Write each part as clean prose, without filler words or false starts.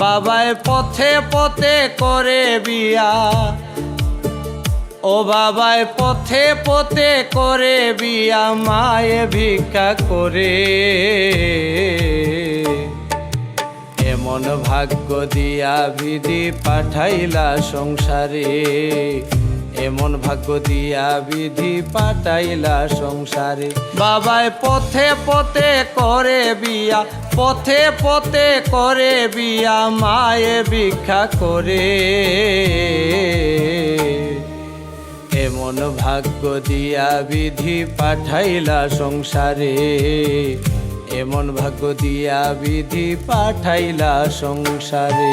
বাবায় পথে পথে করে বিয়া, ও বাবায় পথে পথে করে বিয়া, মায়ে ভিক্ষা করে। এমন ভাগ্য দিয়া বিধি পাঠাইলা সংসারে, এমন ভাগ্য দিয়া বিধি পাঠাইলা সংসারে। বাবায় পথে পথে করে বিয়া, পথে পথে করে বিয়া, মায়ে ভিক্ষা করে। এমন ভাগ্য দিয়া বিধি পাঠাইলা সংসারে, এমন ভাগ্য দিয়া বিধি পাঠাইলা সংসারে।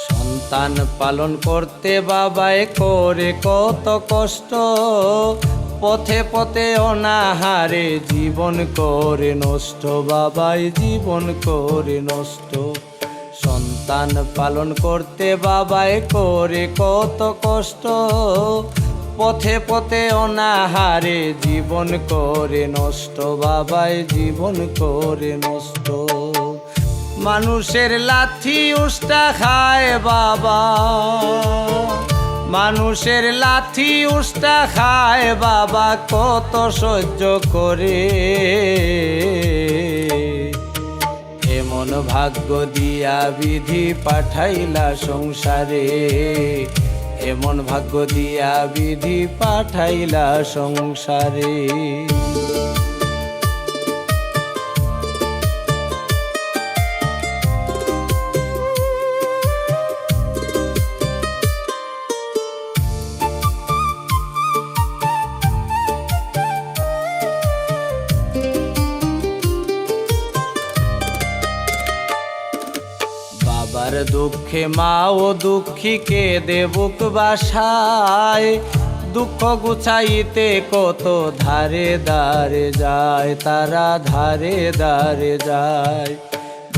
সন্তান পালন করতে বাবায় করে কত কষ্ট, পথে পথে অনাহারে জীবন করে নষ্ট, বাবায় জীবন করে নষ্ট। সন্তান পালন করতে বাবায় করে কত কষ্ট, পথে পথে অনাহারে জীবন করে নষ্ট, বাবায় জীবন করে নষ্ট। মানুষের লাথি উষ্টা খায় বাবা, মানুষের লাথি উষ্টা খায় বাবা, কত সহ্য করে। এমন ভাগ্য দিয়া বিধি পাঠাইলা সংসারে, এমন ভাগ্য দিয়া বিধি পাঠাইলা সংসারে। বাবার দুঃখে মা ও দুঃখী কেঁদে বুক বাসায়, দুঃখ গুছাইতে কত ধারে ধারে যায়, তারা ধারে ধারে যায়।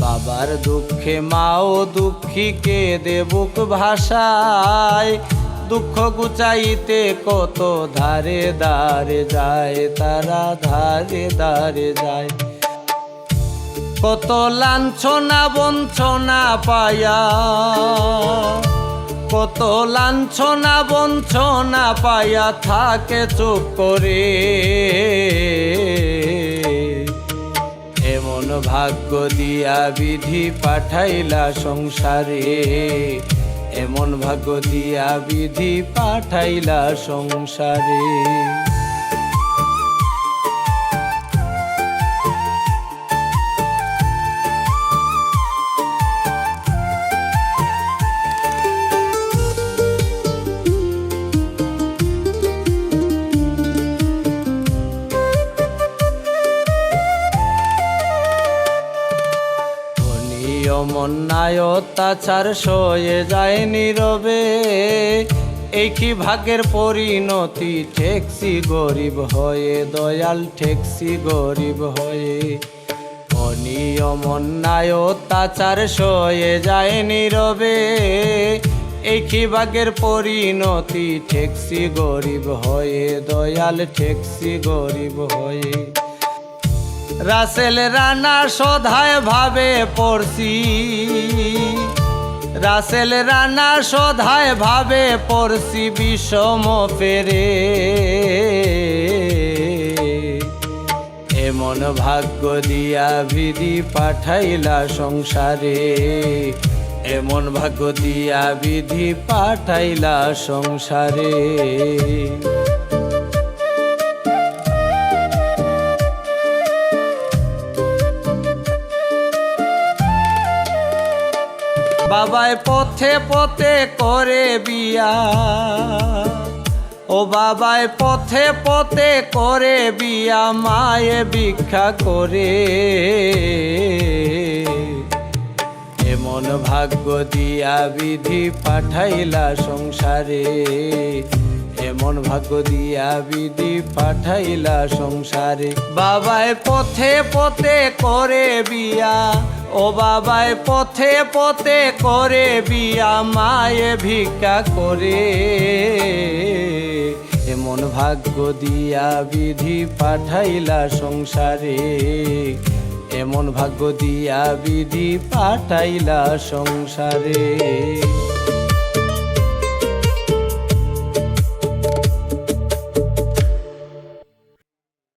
বাবার দুঃখে মা ও দুঃখী কেঁদে বুক ভাসায়, দুঃখ গুছাইতে কত ধারে ধারে যায়, তারা ধারে ধারে যায়। কত লাঞ্ছনা বঞ্চনা পায়া, কত লাঞ্ছনা বঞ্চনা পায়া থাকে চুপ করে। এমন ভাগ্য দিয়া বিধি পাঠাইলা সংসারে, এমন ভাগ্য দিয়া বিধি পাঠাইলা সংসারে। অন্যায় অত্যাচার সয়ে যায় নীরবে, এই কি ভাগ্যের পরিণতি, ঠেকছি গরিব হয়ে দয়াল, ঠেকছি গরিব হয়ে। অনিয়ম অন্যায় অত্যাচার সয়ে যায় নীরবে, এই কি ভাগ্যের পরিণতি, ঠেকছি গরিব হয়ে দয়াল, ঠেকছি গরিব হয়ে। রাসেল রানা সধায় ভাবে পড়ছি, রাসেল রানা সধায় ভাবে পড়ছি, বিষম ফেরে। এমন ভাগ্য দিয়া বিধি পাঠাইলা সংসারে, এমন ভাগ্য দিয়া বিধি পাঠাইলা সংসারে। বাবায় পথে পথে করে বিয়া, ও বাবায় পথে পথে করে বিয়া, মায়ে ভিক্ষা করে। এমন ভাগ্য দিয়া বিধি পাঠাইলা সংসারে, এমন এমন ভাগ্য দিয়া বিধি পাঠাইলা সংসারে। বাবায় পথে পথে করে বিয়া, ও বাবায় পথে পথে করে বিয়া, মায়ে ভিক্ষা করে। এমন ভাগ্য দিয়া বিধি পাঠাইলা সংসারে, এমন ভাগ্য দিয়া বিধি পাঠাইলা সংসারে।